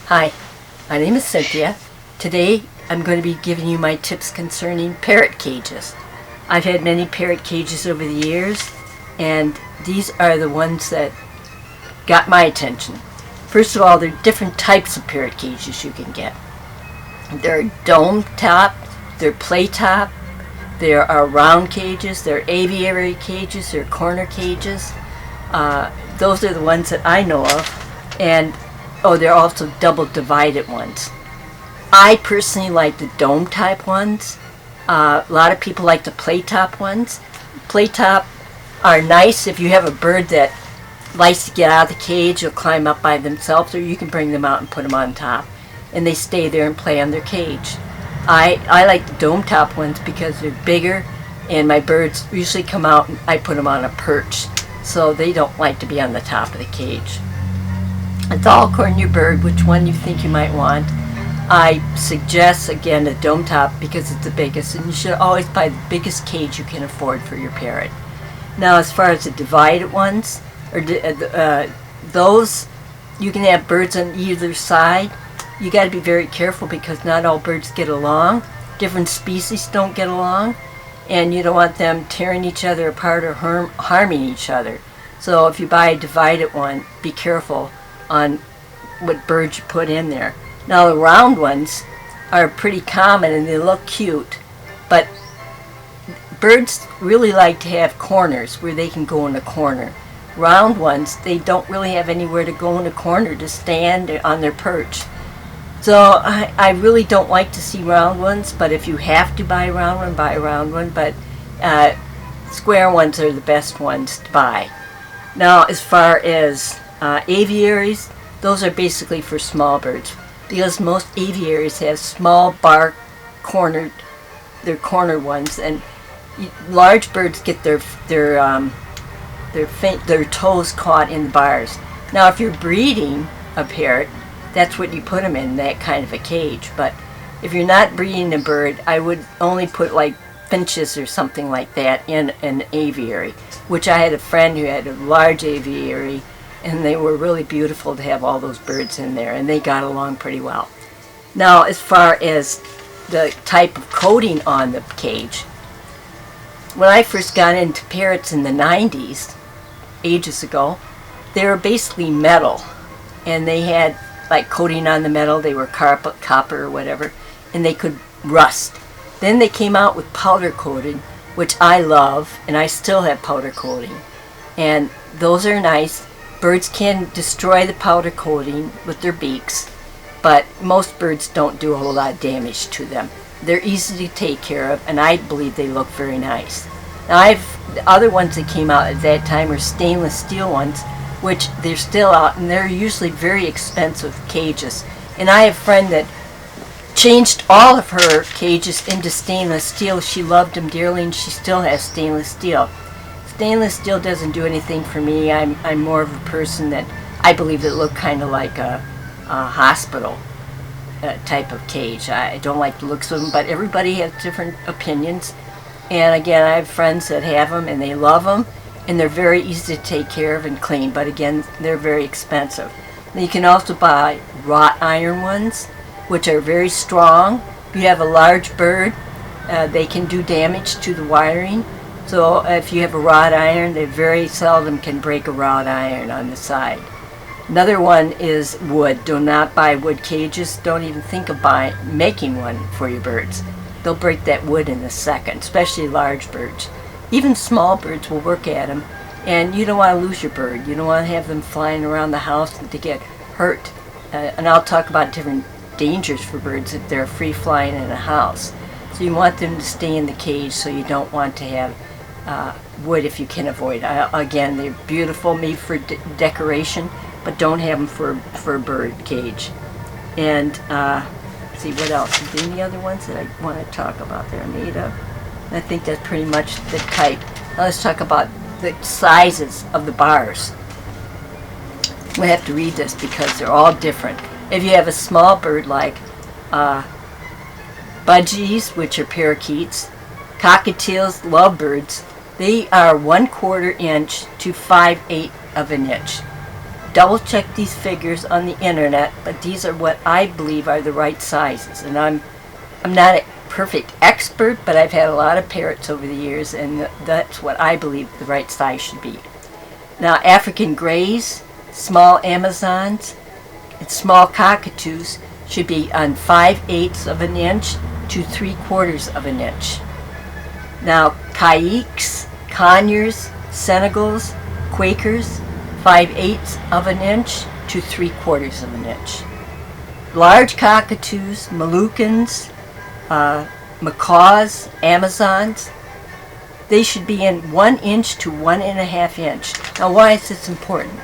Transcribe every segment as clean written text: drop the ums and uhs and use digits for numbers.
Hi, my name is Cynthia. Today I'm going to be giving you my tips concerning parrot cages. I've had many parrot cages over the years, and these are the ones that got my attention. First of all, there are different types of parrot cages you can get. There are dome top, there are play top, there are round cages, there are aviary cages, there are corner cages. Those are the ones that I know of, and there are also double divided ones. I personally like the dome type ones. A lot of people like the play top ones. Play top are nice if you have a bird that likes to get out of the cage. They'll climb up by themselves, or you can bring them out and put them on top, and they stay there and play on their cage. I like the dome top ones because they're bigger, and my birds usually come out and I put them on a perch, so they don't like to be on the top of the cage. It's all according to your bird, which one you think you might want. I suggest, again, the dome top because it's the biggest, and you should always buy the biggest cage you can afford for your parrot. Now, as far as the divided ones, those, you can have birds on either side. You got to be very careful because not all birds get along. Different species don't get along, and you don't want them tearing each other apart or harming each other. So if you buy a divided one, be careful on what birds you put in there. Now, the round ones are pretty common and they look cute, but birds really like to have corners where they can go in a corner. Round ones, they don't really have anywhere to go in a corner to stand on their perch. So I really don't like to see round ones, but if you have to buy a round one, buy a round one, but square ones are the best ones to buy. Now, as far as aviaries, those are basically for small birds because most aviaries have small bark cornered, they're corner ones, and large birds get their toes caught in the bars. Now, if you're breeding a parrot, that's what you put them in, that kind of a cage. But if you're not breeding a bird, I would only put like finches or something like that in an aviary, which I had a friend who had a large aviary, and they were really beautiful to have all those birds in there, and they got along pretty well. Now, as far as the type of coating on the cage, when I first got into parrots in the 90s, ages ago, they were basically metal, and they had like coating on the metal. They were copper or whatever, and they could rust. Then they came out with powder coating, which I love, and I still have powder coating, and those are nice. Birds can destroy the powder coating with their beaks, but most birds don't do a whole lot of damage to them. They're easy to take care of, and I believe they look very nice. Now, the other ones that came out at that time were stainless steel ones, which they're still out, and they're usually very expensive cages. And I have a friend that changed all of her cages into stainless steel. She loved them dearly, and she still has stainless steel. Stainless steel doesn't do anything for me. I'm more of a person that I believe it look kind of like a hospital type of cage. I don't like the looks of them, but everybody has different opinions. And again, I have friends that have them, and they love them, and they're very easy to take care of and clean, but again, they're very expensive. And you can also buy wrought iron ones, which are very strong. If you have a large bird, they can do damage to the wiring. So if you have a wrought iron, they very seldom can break a wrought iron on the side. Another one is wood. Do not buy wood cages. Don't even think of making one for your birds. They'll break that wood in a second, especially large birds. Even small birds will work at them, and you don't want to lose your bird. You don't want to have them flying around the house and to get hurt. And I'll talk about different dangers for birds if they're free flying in a house. So you want them to stay in the cage, so you don't want to have wood if you can avoid. Again, they're beautiful, made for decoration, but don't have them for a bird cage. And let's see what else. Is there any other ones that I want to talk about that are made of? I think that's pretty much the type. Now let's talk about the sizes of the bars. We have to read this because they're all different. If you have a small bird like budgies, which are parakeets, cockatiels, lovebirds, they are 1/4 inch to 5/8 of an inch. double check these figures on the internet, but these are what I believe are the right sizes. And I'm not a perfect expert, but I've had a lot of parrots over the years, and that's what I believe the right size should be. Now, African grays, small Amazons, and small cockatoos should be on 5/8 of an inch to 3/4 of an inch. Now, Caiques, Conyers, Senegals, Quakers, 5/8 of an inch to 3/4 of an inch. Large cockatoos, Moluccans, macaws, Amazons, they should be in 1 inch to 1.5 inch. Now, why is this important?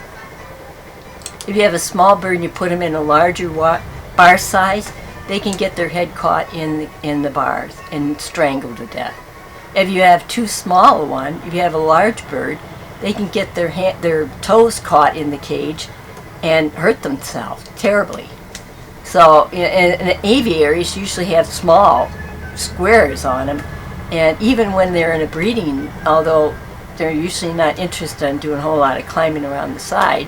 If you have a small bird and you put them in a larger bar size, they can get their head caught in the bars and strangled to death. If you have too small a one, if you have a large bird, they can get their toes caught in the cage and hurt themselves terribly. So, in aviaries usually have small squares on them, and even when they're in a breeding, although they're usually not interested in doing a whole lot of climbing around the side,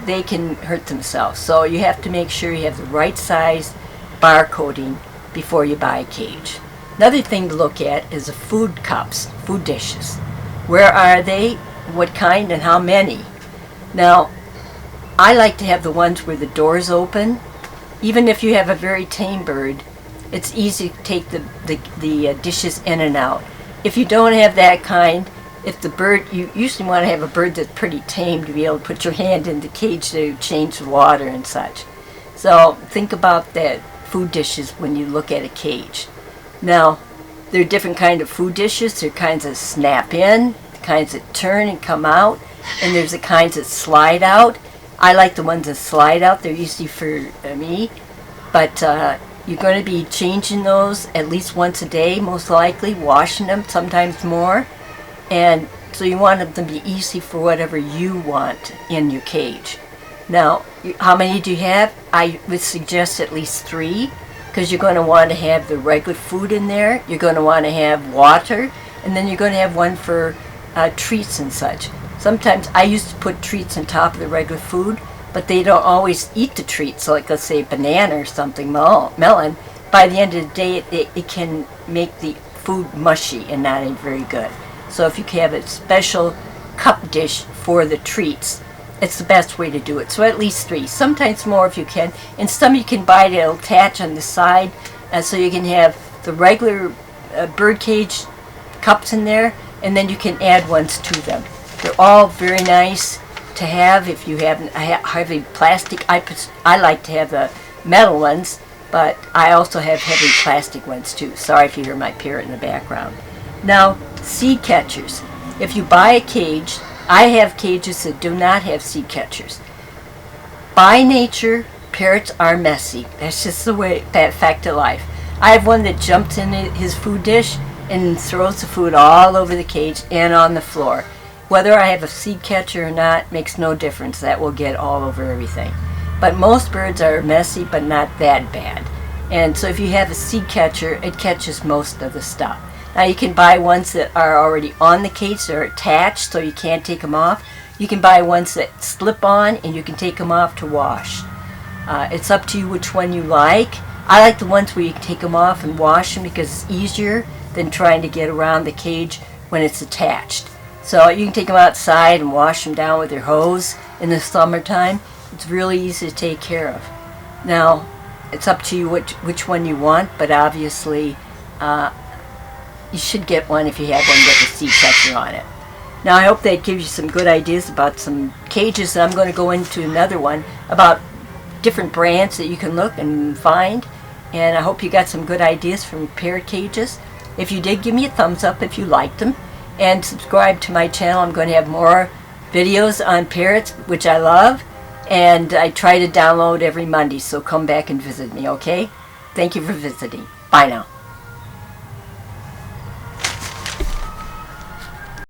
they can hurt themselves. So you have to make sure you have the right size bar coating before you buy a cage. Another thing to look at is the food cups, food dishes. Where are they? What kind and how many? Now, I like to have the ones where the doors open. Even if you have a very tame bird, it's easy to take the dishes in and out. If you don't have that kind, if the bird, you usually want to have a bird that's pretty tame to be able to put your hand in the cage to change the water and such. So think about that food dishes when you look at a cage. Now, there are different kinds of food dishes. There are kinds that snap in, kinds that turn and come out, and there's the kinds that slide out. I like the ones that slide out. They're easy for me, but you're going to be changing those at least once a day, most likely, washing them, sometimes more. And so you want them to be easy for whatever you want in your cage. Now, how many do you have? I would suggest at least 3, because you're going to want to have the regular food in there. You're going to want to have water, and then you're going to have one for treats and such. Sometimes I used to put treats on top of the regular food, but they don't always eat the treats. So like, let's say banana or something, melon. By the end of the day, it can make the food mushy and not very good. So if you can have a special cup dish for the treats, it's the best way to do it. So at least 3, sometimes more if you can. And some you can buy to attach on the side, so you can have the regular bird cage cups in there, and then you can add ones to them. They're all very nice to have. If you have heavy plastic, I like to have the metal ones, but I also have heavy plastic ones too. Sorry if you hear my parrot in the background. Now, seed catchers. If you buy a cage, I have cages that do not have seed catchers. By nature, parrots are messy. That's just the way, that fact of life. I have one that jumps in his food dish and throws the food all over the cage and on the floor. Whether I have a seed catcher or not makes no difference. That will get all over everything. But most birds are messy, but not that bad. And so if you have a seed catcher, it catches most of the stuff. Now you can buy ones that are already on the cage. They're attached, so you can't take them off. You can buy ones that slip on, and you can take them off to wash. It's up to you which one you like. I like the ones where you can take them off and wash them because it's easier than trying to get around the cage when it's attached. So you can take them outside and wash them down with your hose in the summertime. It's really easy to take care of. Now, it's up to you which one you want, but obviously you should get one if you have one with a seed catcher on it. Now, I hope that gives you some good ideas about some cages. I'm going to go into another one about different brands that you can look and find. And I hope you got some good ideas from parrot cages. If you did, give me a thumbs up if you liked them. And subscribe to my channel. I'm going to have more videos on parrots, which I love. And I try to download every Monday, so come back and visit me, okay? Thank you for visiting. Bye now.